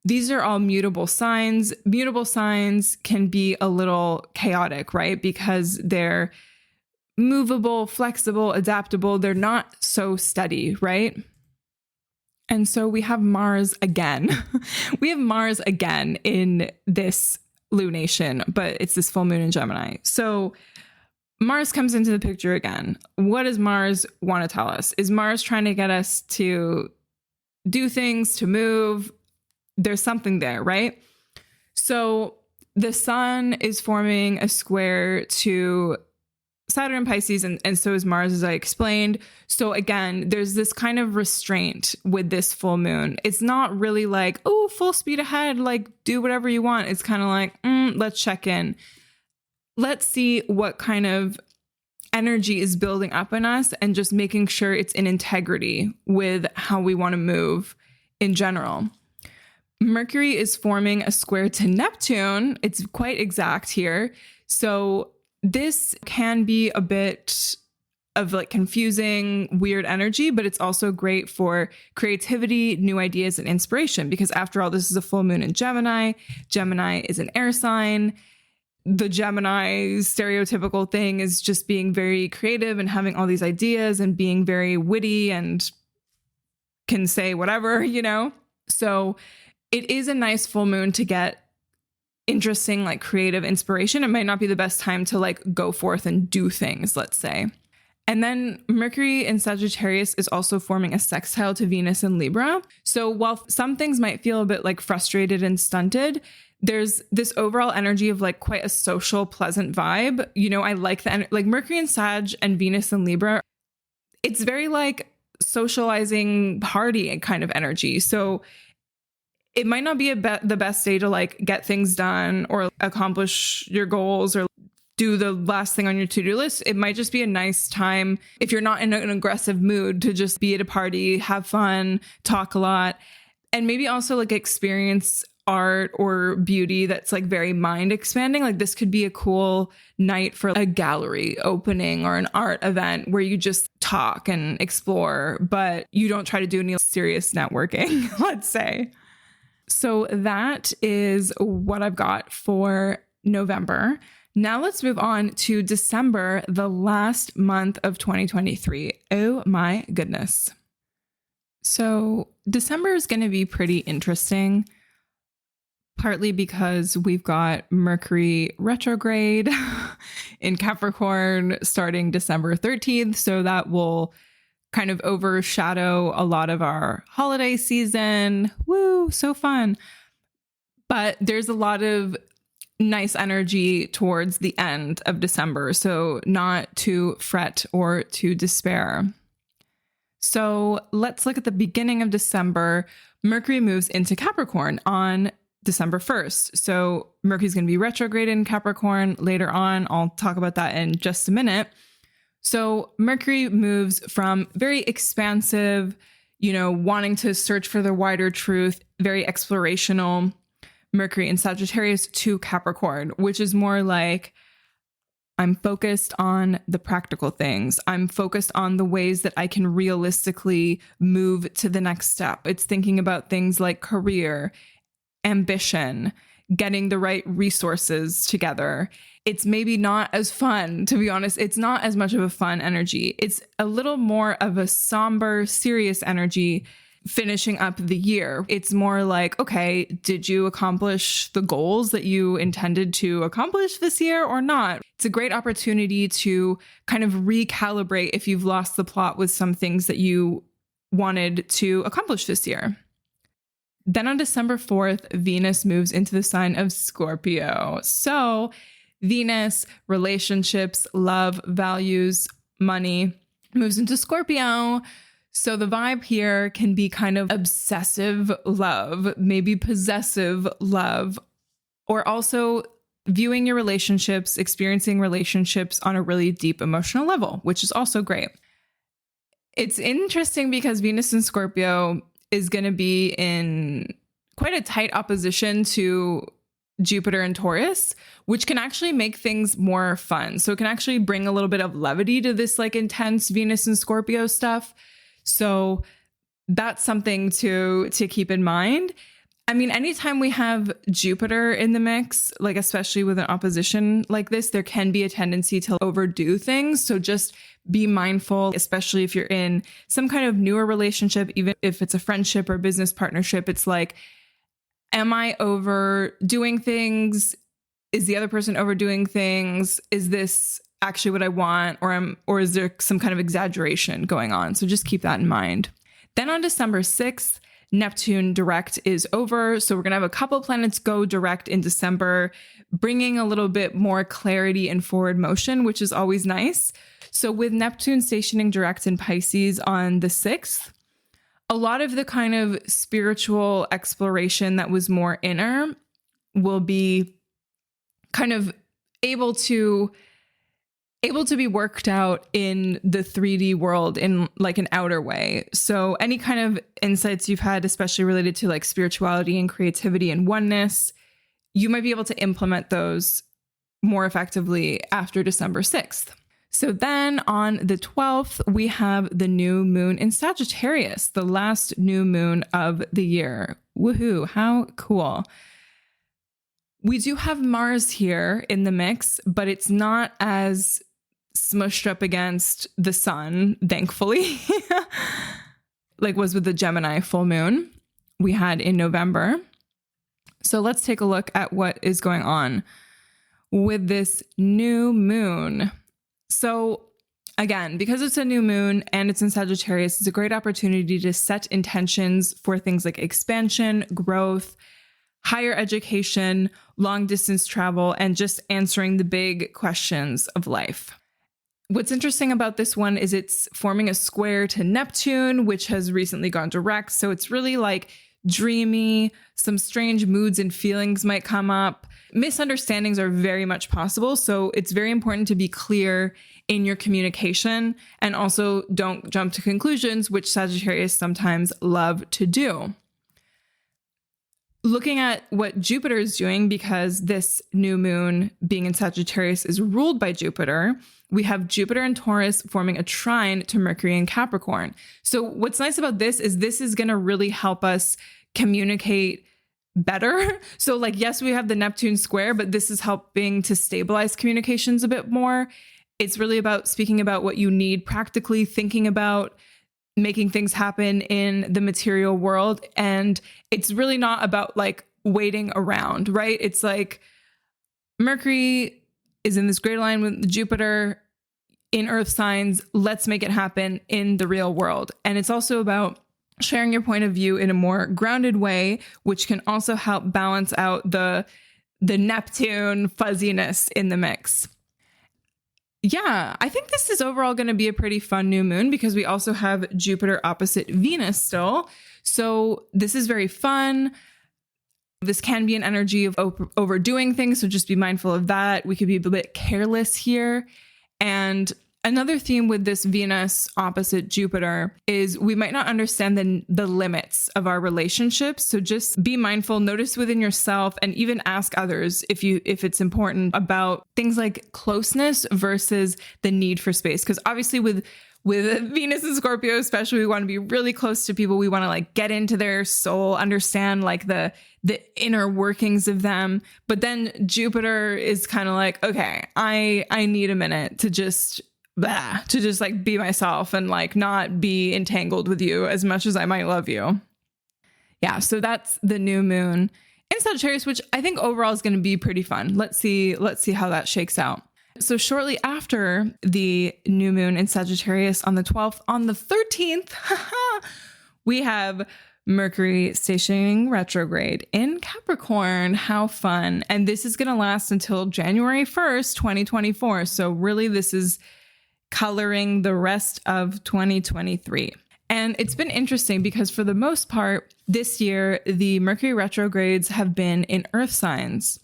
These are all mutable signs. Mutable signs can be a little chaotic, right? Because they're movable, flexible, adaptable. They're not so steady, right? And so we have Mars again. We have Mars again in this lunation, but it's this full moon in Gemini. So Mars comes into the picture again. What does Mars want to tell us? Is Mars trying to get us to do things, to move? There's something there, right? So the sun is forming a square to Saturn in Pisces, and so is Mars, as I explained. So again, there's this kind of restraint with this full moon. It's not really like, oh, full speed ahead, like do whatever you want. It's kind of like, let's check in. Let's see what kind of energy is building up in us and just making sure it's in integrity with how we want to move in general. Mercury is forming a square to Neptune. It's quite exact here. So this can be a bit of like confusing, weird energy, but it's also great for creativity, new ideas, and inspiration, because after all, this is a full moon in Gemini. Gemini is an air sign. The Gemini stereotypical thing is just being very creative and having all these ideas and being very witty and can say whatever, So it is a nice full moon to get interesting, like creative inspiration. It might not be the best time to like go forth and do things, let's say. And then Mercury in Sagittarius is also forming a sextile to Venus in Libra. So while some things might feel a bit like frustrated and stunted, there's this overall energy of like quite a social, pleasant vibe. You know, I like the like Mercury in Sag and Venus in Libra. It's very like socializing party kind of energy. So it might not be the best day to like get things done or accomplish your goals or do the last thing on your to-do list. It might just be a nice time if you're not in an aggressive mood to just be at a party, have fun, talk a lot, and maybe also like experience art or beauty that's like very mind expanding. Like this could be a cool night for a gallery opening or an art event where you just talk and explore, but you don't try to do any serious networking, let's say. So that is what I've got for November. Now let's move on to December, the last month of 2023. Oh my goodness. So December is going to be pretty interesting, partly because we've got Mercury retrograde in Capricorn starting December 13th. So that will kind of overshadow a lot of our holiday season. Woo, so fun. But there's a lot of nice energy towards the end of December, so not to fret or to despair. So let's look at the beginning of December. Mercury moves into Capricorn on December 1st. So Mercury's going to be retrograde in Capricorn later on. I'll talk about that in just a minute. So Mercury moves from very expansive, you know, wanting to search for the wider truth, very explorational Mercury in Sagittarius to Capricorn, which is more like I'm focused on the practical things. I'm focused on the ways that I can realistically move to the next step. It's thinking about things like career, ambition, getting the right resources together. It's maybe not as fun, to be honest. It's not as much of a fun energy. It's a little more of a somber, serious energy finishing up the year. It's more like, okay, did you accomplish the goals that you intended to accomplish this year or not? It's a great opportunity to kind of recalibrate if you've lost the plot with some things that you wanted to accomplish this year. Then on December 4th, Venus moves into the sign of Scorpio. So Venus, relationships, love, values, money, moves into Scorpio. So the vibe here can be kind of obsessive love, maybe possessive love, or also viewing your relationships, experiencing relationships on a really deep emotional level, which is also great. It's interesting because Venus in Scorpio is going to be in quite a tight opposition to Jupiter and Taurus, which can actually make things more fun. So it can actually bring a little bit of levity to this like intense Venus and Scorpio stuff. So that's something to keep in mind. I mean, anytime we have Jupiter in the mix, like especially with an opposition like this, there can be a tendency to overdo things. So just be mindful, especially if you're in some kind of newer relationship, even if it's a friendship or business partnership. It's like, am I overdoing things? Is the other person overdoing things? Is this actually what I want? Or is there some kind of exaggeration going on? So just keep that in mind. Then on December 6th, Neptune direct is over. So we're going to have a couple planets go direct in December, bringing a little bit more clarity and forward motion, which is always nice. So with Neptune stationing direct in Pisces on the 6th, a lot of the kind of spiritual exploration that was more inner will be kind of able to be worked out in the 3D world in like an outer way. So any kind of insights you've had, especially related to like spirituality and creativity and oneness, you might be able to implement those more effectively after December 6th. So then on the 12th, we have the new moon in Sagittarius, the last new moon of the year. Woohoo, how cool. We do have Mars here in the mix, but it's not as smushed up against the sun, thankfully, like was with the Gemini full moon. we had in November. So let's take a look at what is going on with this new moon. So again, because it's a new moon and it's in Sagittarius, it's a great opportunity to set intentions for things like expansion, growth, higher education, long distance travel, and just answering the big questions of life. What's interesting about this one is it's forming a square to Neptune, which has recently gone direct. So it's really like dreamy, some strange moods and feelings might come up. Misunderstandings are very much possible. So it's very important to be clear in your communication and also don't jump to conclusions, which Sagittarius sometimes love to do. Looking at what Jupiter is doing, because this new moon being in Sagittarius is ruled by Jupiter, we have Jupiter and Taurus forming a trine to Mercury and Capricorn. So what's nice about this is going to really help us communicate better. So like, yes, we have the Neptune square, but this is helping to stabilize communications a bit more. It's really about speaking about what you need practically, thinking about making things happen in the material world. And it's really not about like waiting around, right? It's like Mercury is in this great alignment with Jupiter in Earth signs. Let's make it happen in the real world. And it's also about sharing your point of view in a more grounded way, which can also help balance out the Neptune fuzziness in the mix. Yeah, I think this is overall going to be a pretty fun new moon because we also have Jupiter opposite Venus still. So this is very fun. This can be an energy of overdoing things, so just be mindful of that. We could be a bit careless here. And another theme with this Venus opposite Jupiter is we might not understand the limits of our relationships. So just be mindful, notice within yourself, and even ask others if it's important about things like closeness versus the need for space. Because obviously with Venus and Scorpio, especially, we want to be really close to people. We want to like get into their soul, understand like the inner workings of them. But then Jupiter is kind of like, okay, I need a minute to just like be myself and like not be entangled with you as much as I might love you. Yeah, so that's the new moon in Sagittarius, which I think overall is going to be pretty fun. Let's see how that shakes out. So shortly after the new moon in Sagittarius on the 12th, on the 13th, we have Mercury stationing retrograde in Capricorn. How fun. And this is going to last until January 1st, 2024. So really this is coloring the rest of 2023. And it's been interesting because for the most part this year, the Mercury retrogrades have been in Earth signs.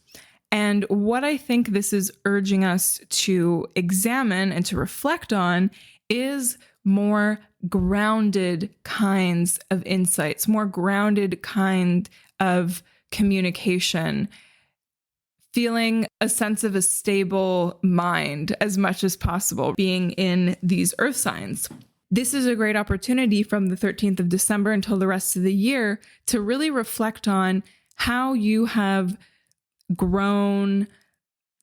And what I think this is urging us to examine and to reflect on is more grounded kinds of insights, more grounded kind of communication, feeling a sense of a stable mind as much as possible, being in these Earth signs. This is a great opportunity from the 13th of December until the rest of the year to really reflect on how you have grown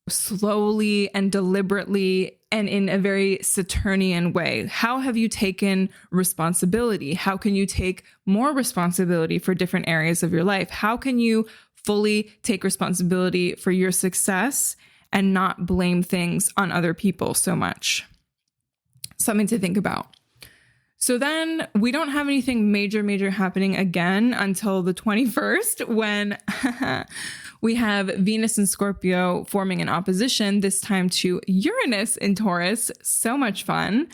slowly and deliberately and in a very Saturnian way. How have you taken responsibility? How can you take more responsibility for different areas of your life? How can you fully take responsibility for your success and not blame things on other people so much? Something to think about. So then we don't have anything major happening again until the 21st when we have Venus and Scorpio forming an opposition, this time to Uranus in Taurus. So much fun.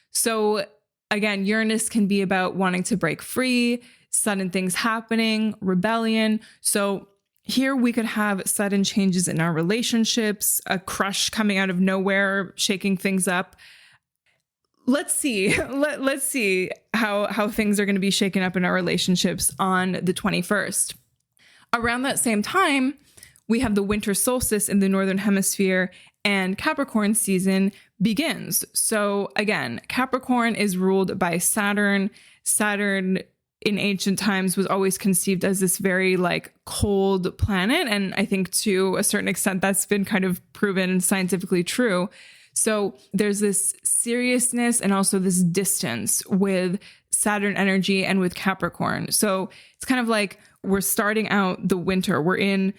So again, Uranus can be about wanting to break free, sudden things happening, rebellion. So here we could have sudden changes in our relationships, a crush coming out of nowhere, shaking things up. Let's see. Let's see how things are going to be shaken up in our relationships on the 21st. Around that same time, we have the winter solstice in the Northern Hemisphere and Capricorn season begins. So again, Capricorn is ruled by Saturn. Saturn in ancient times was always conceived as this very like cold planet. And I think to a certain extent, that's been kind of proven scientifically true. So there's this seriousness and also this distance with Saturn energy and with Capricorn. So it's kind of like we're starting out the winter. We're in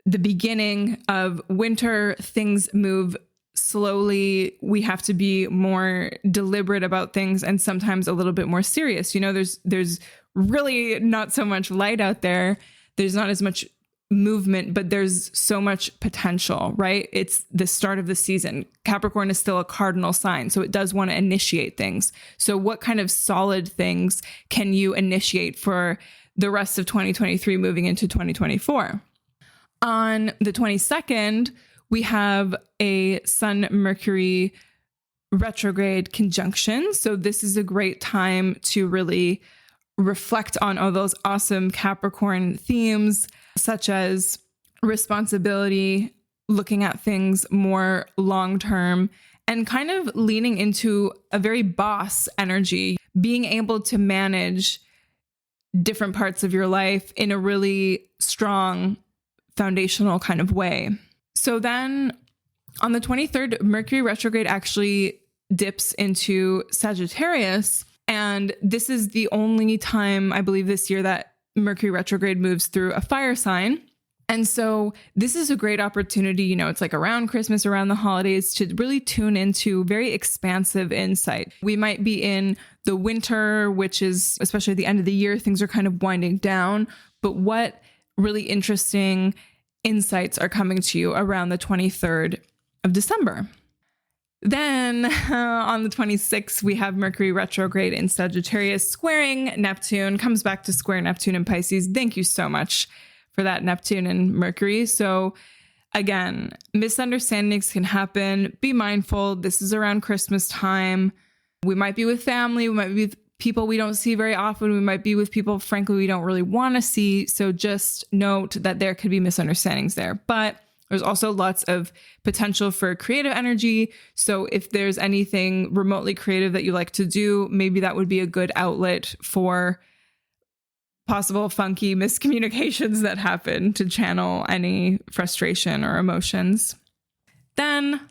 the beginning of winter. Things move slowly. We have to be more deliberate about things and sometimes a little bit more serious. You know, there's really not so much light out there. There's not as much movement, but there's so much potential, right? It's the start of the season. Capricorn is still a cardinal sign, so it does want to initiate things. So what kind of solid things can you initiate for the rest of 2023 moving into 2024? On the 22nd, we have a Sun-Mercury retrograde conjunction. So this is a great time to really reflect on all those awesome Capricorn themes, such as responsibility, looking at things more long-term, and kind of leaning into a very boss energy, being able to manage different parts of your life in a really strong, foundational kind of way. So then on the 23rd, Mercury retrograde actually dips into Sagittarius. And this is the only time, I believe, this year that Mercury retrograde moves through a fire sign. And so this is a great opportunity, you know, it's like around Christmas, around the holidays, to really tune into very expansive insight. We might be in the winter, which is, especially at the end of the year, things are kind of winding down. But what really interesting insights are coming to you around the 23rd of December? Then on the 26th, we have Mercury retrograde in Sagittarius squaring Neptune, comes back to square Neptune in Pisces. Thank you so much for that, Neptune and Mercury. So again, misunderstandings can happen. Be mindful. This is around Christmas time. We might be with family. We might be with people we don't see very often. We might be with people, frankly, we don't really want to see. So just note that there could be misunderstandings there. But there's also lots of potential for creative energy. So if there's anything remotely creative that you like to do, maybe that would be a good outlet for possible funky miscommunications that happen, to channel any frustration or emotions. Then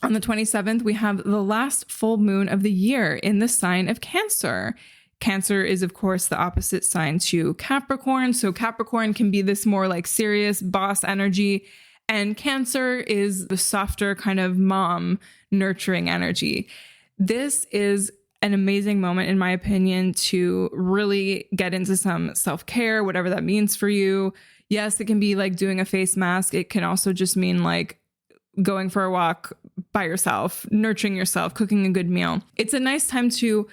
on the 27th, we have the last full moon of the year in the sign of Cancer. Cancer is, of course, the opposite sign to Capricorn. So Capricorn can be this more like serious boss energy, and Cancer is the softer kind of mom nurturing energy. This is an amazing moment, in my opinion, to really get into some self-care, whatever that means for you. Yes, it can be like doing a face mask. It can also just mean like going for a walk by yourself, nurturing yourself, cooking a good meal. It's a nice time to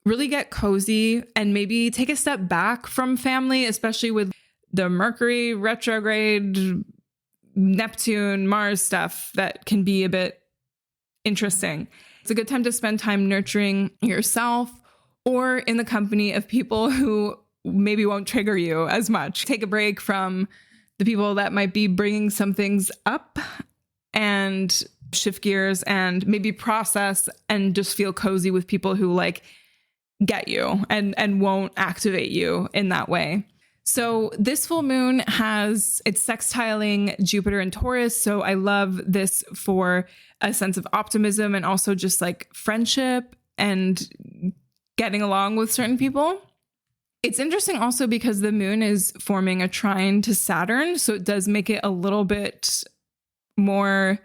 really get cozy and maybe take a step back from family, especially with the Mercury retrograde, Neptune, Mars stuff that can be a bit interesting. It's a good time to spend time nurturing yourself or in the company of people who maybe won't trigger you as much. Take a break from the people that might be bringing some things up and shift gears and maybe process and just feel cozy with people who like get you and won't activate you in that way. So this full moon it's sextiling Jupiter and Taurus. So I love this for a sense of optimism and also just like friendship and getting along with certain people. It's interesting also because the moon is forming a trine to Saturn. So it does make it a little bit more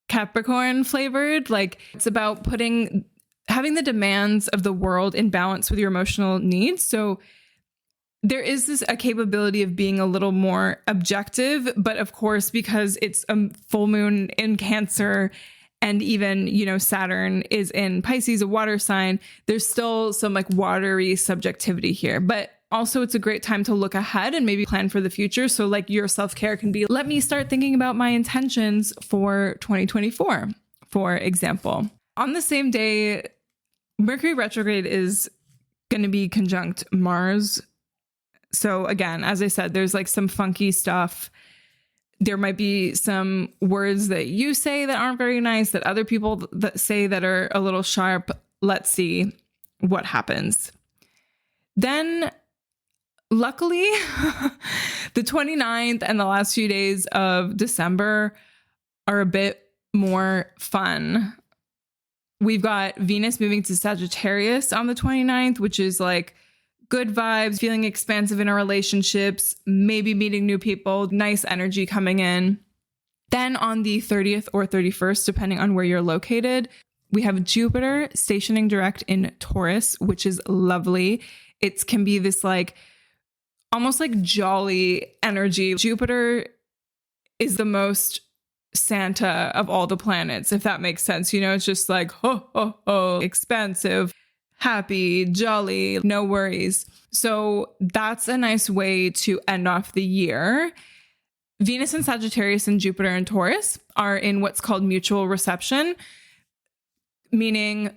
Capricorn flavored. Like it's about having the demands of the world in balance with your emotional needs. So there is a capability of being a little more objective, but of course, because it's a full moon in Cancer and even, you know, Saturn is in Pisces, a water sign, there's still some like watery subjectivity here. But also it's a great time to look ahead and maybe plan for the future. So like your self-care can be, let me start thinking about my intentions for 2024, for example. On the same day, Mercury retrograde is going to be conjunct Mars. So again, as I said, there's like some funky stuff. There might be some words that you say that aren't very nice, that other people that say that are a little sharp. Let's see what happens. Then luckily, the 29th and the last few days of December are a bit more fun. We've got Venus moving to Sagittarius on the 29th, which is like good vibes, feeling expansive in our relationships, maybe meeting new people, nice energy coming in. Then on the 30th or 31st, depending on where you're located, we have Jupiter stationing direct in Taurus, which is lovely. It can be this like almost like jolly energy. Jupiter is the most Santa of all the planets, if that makes sense. You know, it's just like, ho, ho, ho, expansive, happy, jolly, no worries. So that's a nice way to end off the year. Venus and Sagittarius and Jupiter and Taurus are in what's called mutual reception, meaning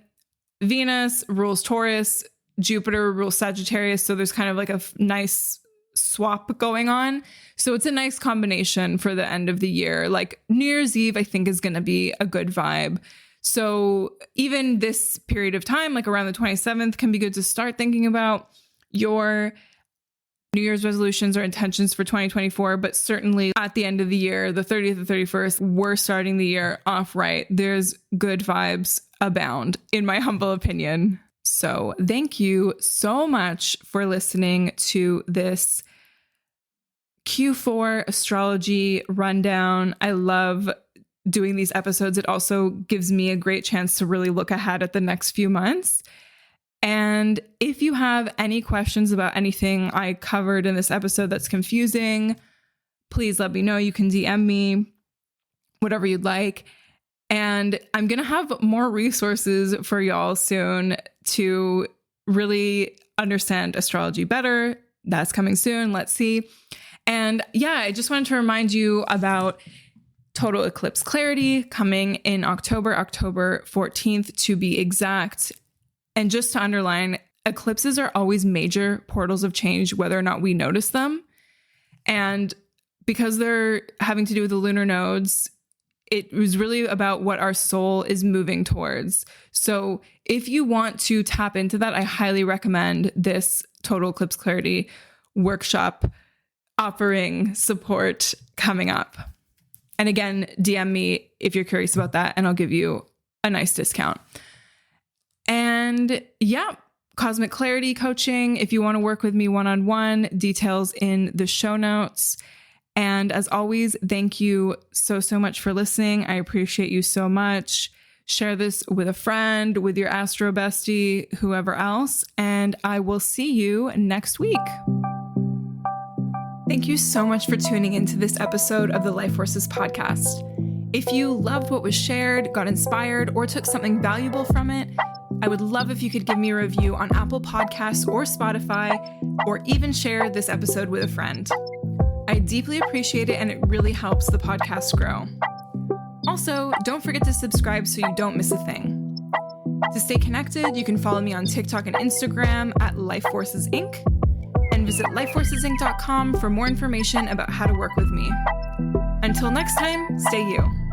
Venus rules Taurus, Jupiter rules Sagittarius. So there's kind of like a nice swap going on. So it's a nice combination for the end of the year. Like New Year's Eve, I think, is going to be a good vibe. So even this period of time, like around the 27th, can be good to start thinking about your New Year's resolutions or intentions for 2024. But certainly at the end of the year, the 30th and 31st, we're starting the year off right. There's good vibes abound, in my humble opinion. So thank you so much for listening to this Q4 astrology rundown. I love doing these episodes. It also gives me a great chance to really look ahead at the next few months. And if you have any questions about anything I covered in this episode that's confusing, please let me know. You can DM me, whatever you'd like. And I'm going to have more resources for y'all soon to really understand astrology better. That's coming soon. Let's see. And yeah, I just wanted to remind you about total eclipse clarity coming in October 14th to be exact. And just to underline, eclipses are always major portals of change, whether or not we notice them. And because they're having to do with the lunar nodes, it was really about what our soul is moving towards. So if you want to tap into that, I highly recommend this total eclipse clarity workshop offering support coming up. And again, DM me if you're curious about that, and I'll give you a nice discount. And yeah, Cosmic Clarity Coaching, if you want to work with me one-on-one, details in the show notes. And as always, thank you so much for listening. I appreciate you so much. Share this with a friend, with your astro bestie, whoever else, and I will see you next week. Thank you so much for tuning into this episode of the Life Forces podcast. If you loved what was shared, got inspired, or took something valuable from it, I would love if you could give me a review on Apple Podcasts or Spotify, or even share this episode with a friend. I deeply appreciate it, and it really helps the podcast grow. Also, don't forget to subscribe so you don't miss a thing. To stay connected, you can follow me on TikTok and Instagram at Life Forces Inc. and visit lifeforcesinc.com for more information about how to work with me. Until next time, stay you.